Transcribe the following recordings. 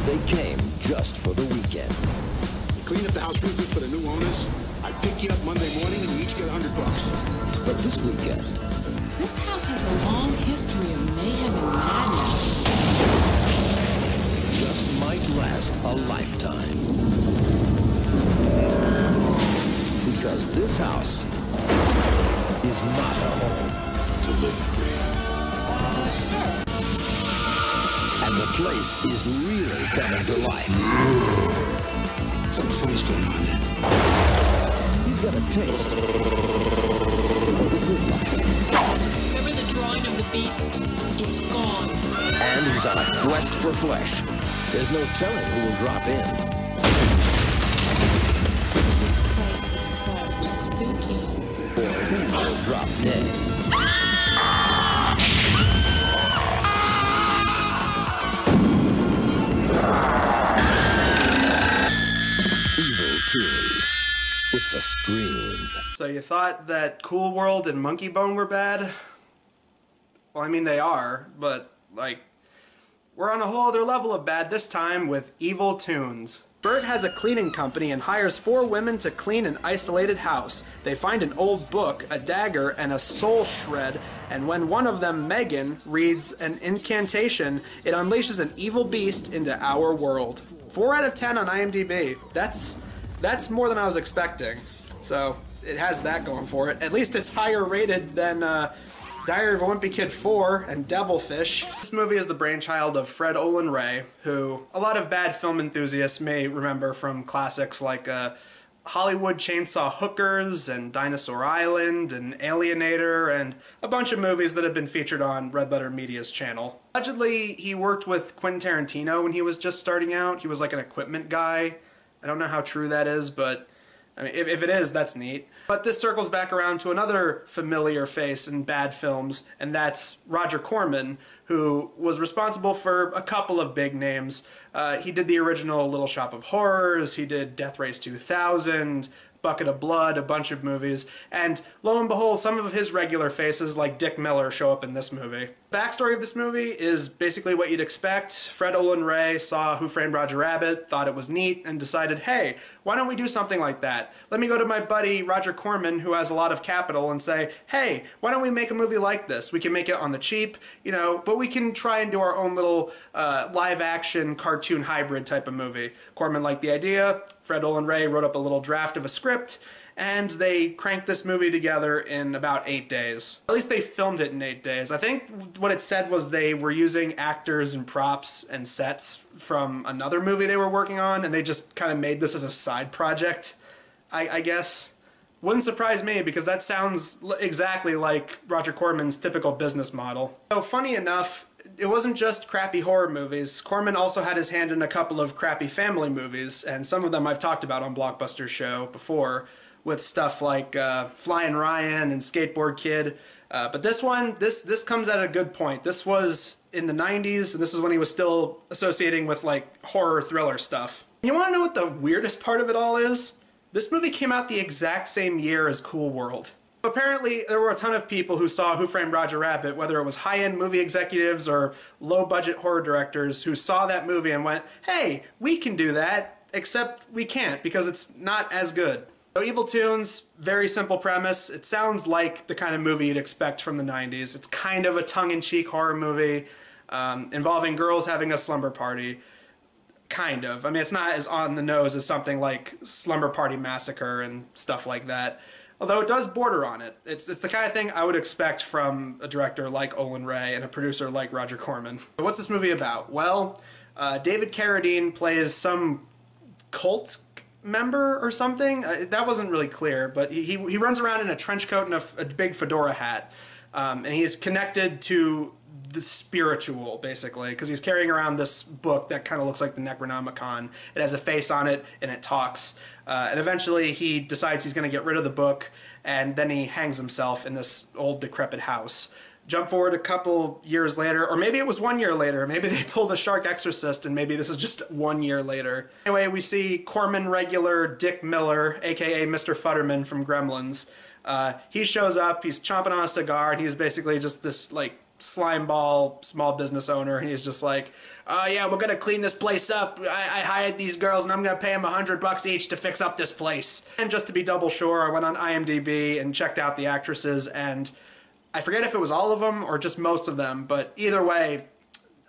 They came just for the weekend. Clean up the house real good for the new owners. I pick you up Monday morning and you each get $100. But this weekend... This house has a long history of mayhem and madness. Just might last a lifetime. Because this house is not a home. Delivery. Sure. And the place is really coming to life. Something funny's going on there. He's got a taste for the good life. Remember the drawing of the beast? It's gone. And he's on a quest for flesh. There's no telling who will drop in. This place is so spooky. Or who will drop dead. Evil Toons. It's a scream. So you thought that Cool World and Monkeybone were bad? Well, I mean, they are, but, like, we're on a whole other level of bad this time with Evil Toons. Bert has a cleaning company and hires 4 women to clean an isolated house. They find an old book, a dagger, and a soul shred, and when one of them, Megan, reads an incantation, it unleashes an evil beast into our world. 4 out of 10 on IMDb. That's more than I was expecting. So it has that going for it. At least it's higher rated than Diary of a Wimpy Kid 4 and Devilfish. This movie is the brainchild of Fred Olen, who a lot of bad film enthusiasts may remember from classics like Hollywood Chainsaw Hookers and Dinosaur Island and Alienator and a bunch of movies that have been featured on Red Letter Media's channel. Allegedly, he worked with Quentin Tarantino when he was just starting out. He was like an equipment guy. I don't know how true that is, but I mean, if it is, that's neat. But this circles back around to another familiar face in bad films, and that's Roger Corman, who was responsible for a couple of big names. He did the original Little Shop of Horrors, he did Death Race 2000, Bucket of Blood, a bunch of movies, and lo and behold, some of his regular faces like Dick Miller show up in this movie. The backstory of this movie is basically what you'd expect. Fred Olen saw Who Framed Roger Rabbit, thought it was neat, and decided, hey, why don't we do something like that? Let me go to my buddy Roger Corman, who has a lot of capital, and say, hey, why don't we make a movie like this? We can make it on the cheap, you know, but we can try and do our own little live-action cartoon hybrid type of movie. Corman liked the idea. Fred Olen wrote up a little draft of a script, and they cranked this movie together in about 8 days. At least they filmed it in 8 days. I think what it said was they were using actors and props and sets from another movie they were working on, and they just kind of made this as a side project, I guess. Wouldn't surprise me, because that sounds exactly like Roger Corman's typical business model. So funny enough, it wasn't just crappy horror movies. Corman also had his hand in a couple of crappy family movies, and some of them I've talked about on Blockbusters show before, with stuff like Flying Ryan and Skateboard Kid. But this one, this comes at a good point. This was in the 90s, and this is when he was still associating with like horror thriller stuff. You want to know what the weirdest part of it all is? This movie came out the exact same year as Cool World. Apparently, there were a ton of people who saw Who Framed Roger Rabbit, whether it was high-end movie executives or low-budget horror directors, who saw that movie and went, hey, we can do that, except we can't because it's not as good. So Evil Toons, very simple premise. It sounds like the kind of movie you'd expect from the 90s. It's kind of a tongue-in-cheek horror movie involving girls having a slumber party. Kind of. I mean, it's not as on the nose as something like Slumber Party Massacre and stuff like that. Although it does border on it. It's the kind of thing I would expect from a director like Olen and a producer like Roger Corman. What's this movie about? Well, David Carradine plays some cult member or something. That wasn't really clear, but he runs around in a trench coat and a big fedora hat. And he's connected to the spiritual, basically, because he's carrying around this book that kind of looks like the Necronomicon. It has a face on it, and it talks. And eventually he decides he's going to get rid of the book, and then he hangs himself in this old decrepit house. Jump forward a couple years later, or maybe it was 1 year later. Maybe they pulled a Shark Exorcist, and maybe this is just 1 year later. Anyway, we see Corman regular Dick Miller, aka Mr. Futterman from Gremlins. He shows up, he's chomping on a cigar, and he's basically just this, like, slimeball small business owner. He's just like, yeah, we're gonna clean this place up. I hired these girls and I'm gonna pay them $100 each to fix up this place. And just to be double sure, I went on IMDb and checked out the actresses, and I forget if it was all of them or just most of them, but either way,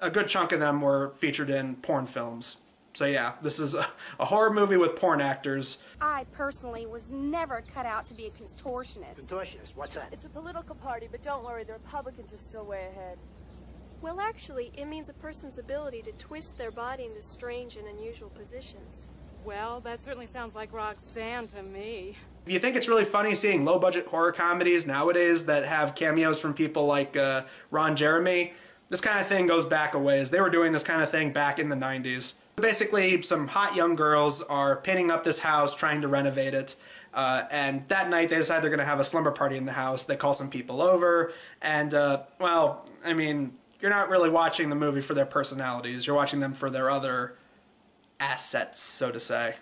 a good chunk of them were featured in porn films. So yeah, this is a horror movie with porn actors. I personally was never cut out to be a contortionist. Contortionist? What's that? It's a political party, but don't worry, the Republicans are still way ahead. Well, actually, it means a person's ability to twist their body into strange and unusual positions. Well, that certainly sounds like Roxanne to me. If you think it's really funny seeing low-budget horror comedies nowadays that have cameos from people like Ron Jeremy, this kind of thing goes back a ways. They were doing this kind of thing back in the 90s. Basically, some hot young girls are painting up this house, trying to renovate it, and that night they decide they're going to have a slumber party in the house. They call some people over, and, well, I mean, you're not really watching the movie for their personalities. You're watching them for their other assets, so to say.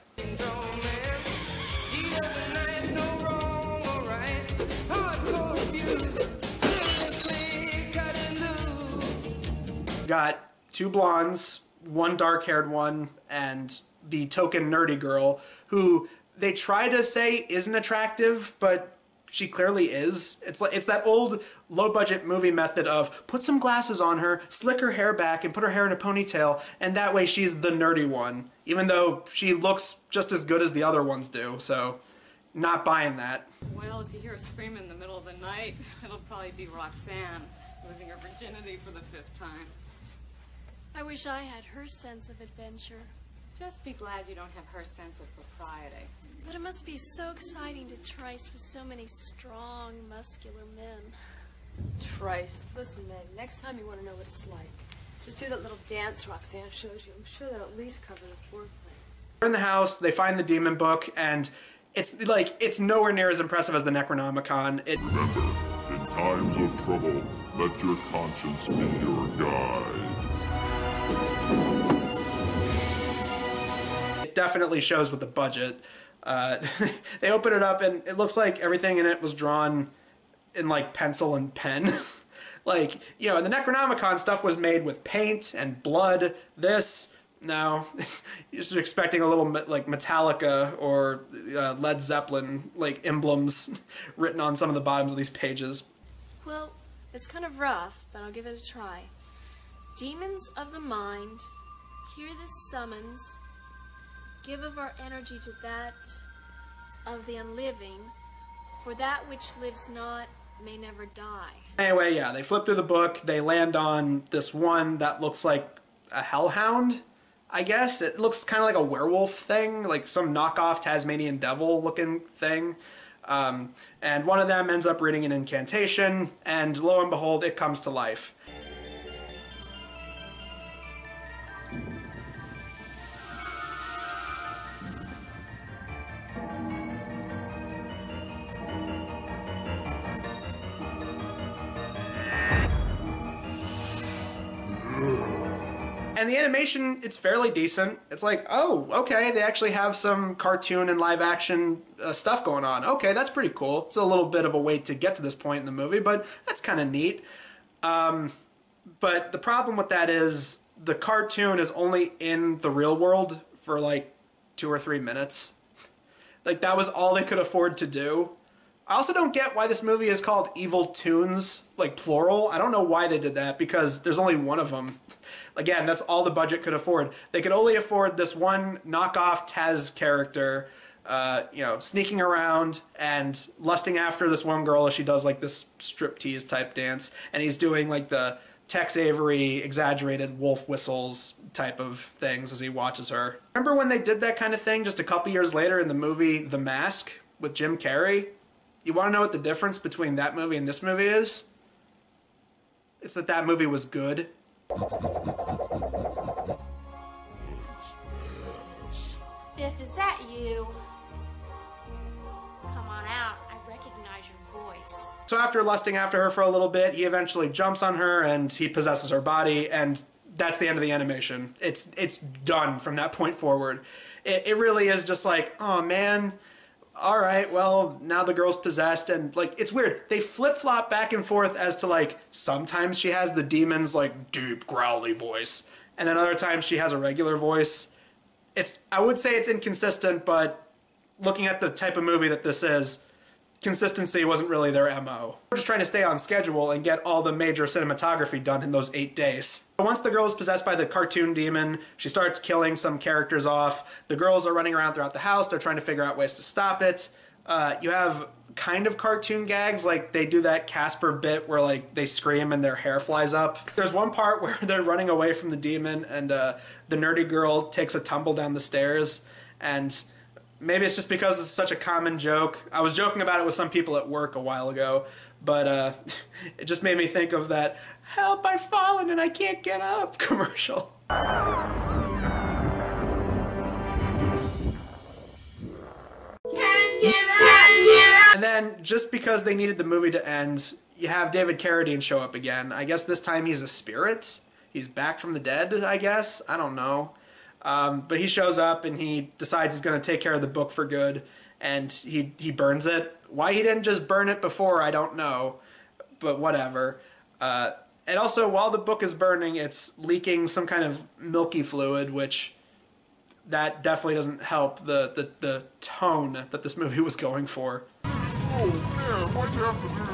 Got two blondes, one dark-haired one, and the token nerdy girl, who they try to say isn't attractive, but she clearly is. It's that old low-budget movie method of put some glasses on her, slick her hair back, and put her hair in a ponytail, and that way she's the nerdy one, even though she looks just as good as the other ones do, so not buying that. Well, if you hear a scream in the middle of the night, it'll probably be Roxanne losing her virginity for the 5th time. I wish I had her sense of adventure. Just be glad you don't have her sense of propriety. But it must be so exciting to trice with so many strong, muscular men. Trice. Listen, Meg, next time you want to know what it's like, just do that little dance Roxanne shows you. I'm sure that'll at least cover the foreplay. They're in the house, they find the demon book, and it's nowhere near as impressive as the Necronomicon. Remember, in times of trouble, let your conscience be your guide. It definitely shows with the budget. They open it up and it looks like everything in it was drawn in like pencil and pen. Like, you know, the Necronomicon stuff was made with paint and blood. This, no. You're just expecting a little like Metallica or Led Zeppelin like emblems written on some of the bottoms of these pages. Well, it's kind of rough, but I'll give it a try. Demons of the mind, hear this summons, give of our energy to that of the unliving, for that which lives not may never die. Anyway, yeah, they flip through the book, they land on this one that looks like a hellhound, I guess. It looks kind of like a werewolf thing, like some knockoff Tasmanian devil looking thing. And one of them ends up reading an incantation, and lo and behold, it comes to life. And the animation, it's fairly decent. It's like, oh, okay, they actually have some cartoon and live action stuff going on. Okay, that's pretty cool. It's a little bit of a wait to get to this point in the movie, but that's kind of neat. But the problem with that is the cartoon is only in the real world for like 2 or 3 minutes. Like, that was all they could afford to do. I also don't get why this movie is called Evil Toons, like plural. I don't know why they did that, because there's only one of them. Again, that's all the budget could afford. They could only afford this one knockoff Taz character, you know, sneaking around and lusting after this one girl as she does like this striptease type dance, and he's doing like the Tex Avery exaggerated wolf whistles type of things as he watches her. Remember when they did that kind of thing just a couple years later in the movie The Mask with Jim Carrey? You want to know what the difference between that movie and this movie is? It's that that movie was good. Biff, is that you? Come on out. I recognize your voice. So after lusting after her for a little bit, he eventually jumps on her and he possesses her body, and that's the end of the animation. It's done from that point forward. It really is just like, oh man, all right, well, now the girl's possessed, and, like, it's weird. They flip-flop back and forth as to, like, sometimes she has the demon's, like, deep, growly voice, and then other times she has a regular voice. I would say it's inconsistent, but looking at the type of movie that this is, consistency wasn't really their MO. We're just trying to stay on schedule and get all the major cinematography done in those 8 days. Once the girl is possessed by the cartoon demon, she starts killing some characters off. The girls are running around throughout the house. They're trying to figure out ways to stop it. You have kind of cartoon gags, like they do that Casper bit where like they scream and their hair flies up. There's one part where they're running away from the demon and the nerdy girl takes a tumble down the stairs, and maybe it's just because it's such a common joke. I was joking about it with some people at work a while ago, but it just made me think of that "help, I've fallen and I can't get up" commercial. And then, just because they needed the movie to end, you have David Carradine show up again. I guess this time he's a spirit. He's back from the dead, I guess. I don't know. But he shows up and he decides he's going to take care of the book for good, and he burns it. Why he didn't just burn it before, I don't know, but whatever. And also, while the book is burning, it's leaking some kind of milky fluid, which that definitely doesn't help the tone that this movie was going for. Oh man, why'd you have to do that?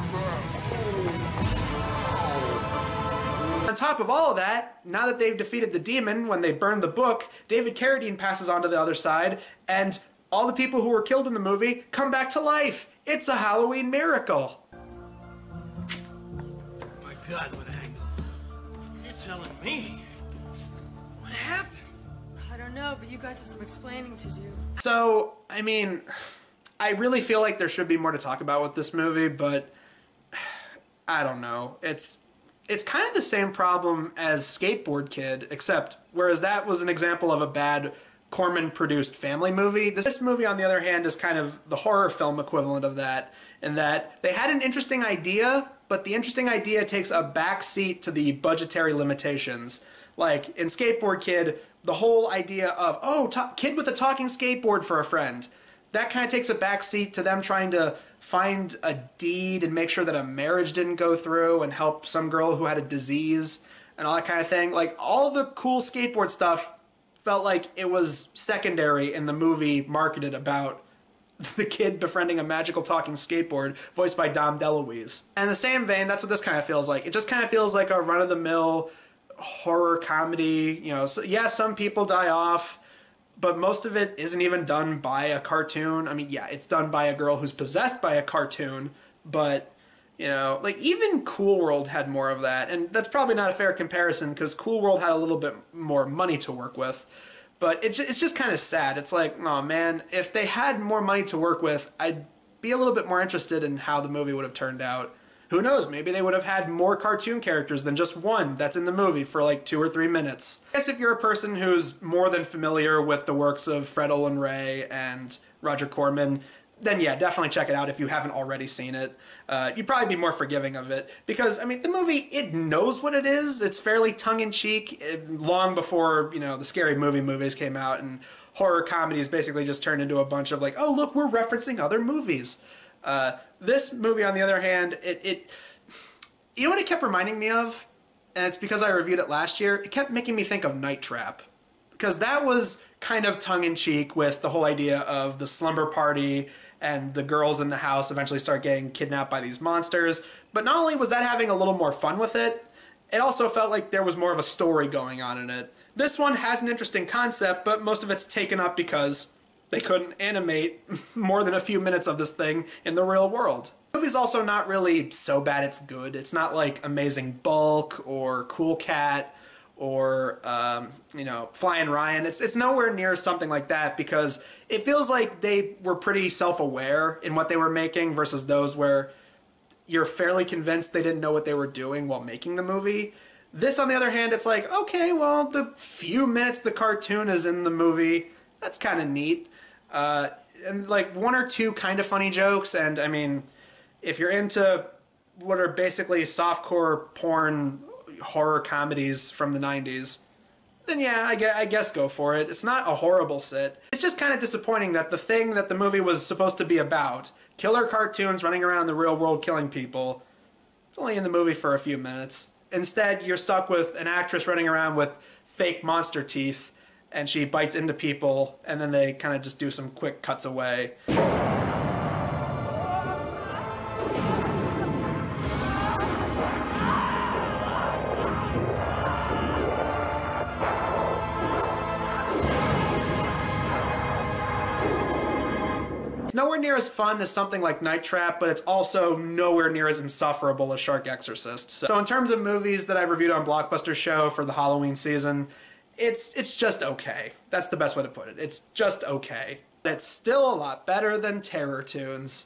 On top of all of that, now that they've defeated the demon when they burned the book, David Carradine passes on to the other side, and all the people who were killed in the movie come back to life. It's a Halloween miracle. My God, what angle? You're telling me? What happened? I don't know, but you guys have some explaining to do. So, I mean, I really feel like there should be more to talk about with this movie, but I don't know. It's kind of the same problem as Skateboard Kid, except whereas that was an example of a bad Corman-produced family movie, this movie, on the other hand, is kind of the horror film equivalent of that, in that they had an interesting idea, but the interesting idea takes a back seat to the budgetary limitations. Like, in Skateboard Kid, the whole idea of, oh, kid with a talking skateboard for a friend, that kind of takes a back seat to them trying to find a deed and make sure that a marriage didn't go through and help some girl who had a disease and all that kind of thing. Like, all the cool skateboard stuff felt like it was secondary in the movie marketed about the kid befriending a magical talking skateboard voiced by Dom DeLuise. And in the same vein, that's what this kind of feels like. It just kind of feels like a run-of-the-mill horror comedy. You know, so, yeah, some people die off, but most of it isn't even done by a cartoon. I mean, yeah, it's done by a girl who's possessed by a cartoon, but, you know, like, even Cool World had more of that, and that's probably not a fair comparison because Cool World had a little bit more money to work with, but it's just kind of sad. It's like, oh man, if they had more money to work with, I'd be a little bit more interested in how the movie would have turned out. Who knows, maybe they would have had more cartoon characters than just one that's in the movie for like 2 or 3 minutes. I guess if you're a person who's more than familiar with the works of Fred Olen Ray and Roger Corman, then yeah, definitely check it out if you haven't already seen it. You'd probably be more forgiving of it, because, I mean, the movie, it knows what it is. It's fairly tongue-in-cheek, long before, you know, the scary movies came out, and horror comedies basically just turned into a bunch of like, oh look, we're referencing other movies. This movie, on the other hand, you know what it kept reminding me of? And it's because I reviewed it last year. It kept making me think of Night Trap. Because that was kind of tongue-in-cheek with the whole idea of the slumber party and the girls in the house eventually start getting kidnapped by these monsters. But not only was that having a little more fun with it, it also felt like there was more of a story going on in it. This one has an interesting concept, but most of it's taken up because they couldn't animate more than a few minutes of this thing in the real world. The movie's also not really so bad it's good. It's not like Amazing Bulk or Cool Cat or, you know, Flying Ryan. It's nowhere near something like that, because it feels like they were pretty self-aware in what they were making versus those where you're fairly convinced they didn't know what they were doing while making the movie. This, on the other hand, it's like, okay, well, the few minutes the cartoon is in the movie, that's kind of neat. And like 1 or 2 kind of funny jokes, and I mean, if you're into what are basically softcore porn horror comedies from the 90s, then yeah, I guess go for it. It's not a horrible sit. It's just kind of disappointing that the thing that the movie was supposed to be about, killer cartoons running around the real world killing people, it's only in the movie for a few minutes. Instead, you're stuck with an actress running around with fake monster teeth, and she bites into people, and then they kind of just do some quick cuts away. It's nowhere near as fun as something like Night Trap, but it's also nowhere near as insufferable as Shark Exorcist. So in terms of movies that I've reviewed on Blockbuster Show for the Halloween season, it's just okay. That's the best way to put it. It's just okay. It's still a lot better than Terror Toons.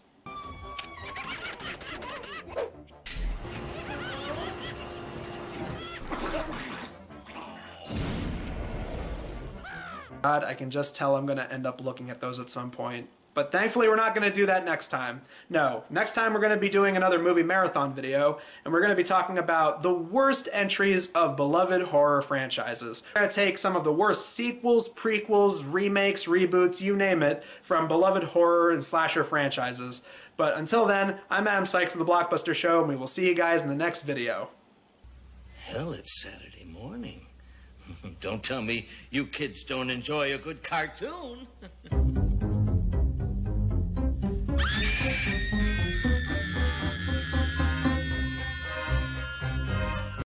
God, I can just tell I'm gonna end up looking at those at some point. But thankfully we're not going to do that next time. No, next time we're going to be doing another movie marathon video, and we're going to be talking about the worst entries of beloved horror franchises. We're going to take some of the worst sequels, prequels, remakes, reboots, you name it, from beloved horror and slasher franchises. But until then, I'm Adam Sykes of the Blockbuster Show, and we will see you guys in the next video. Hell, it's Saturday morning. Don't tell me you kids don't enjoy a good cartoon.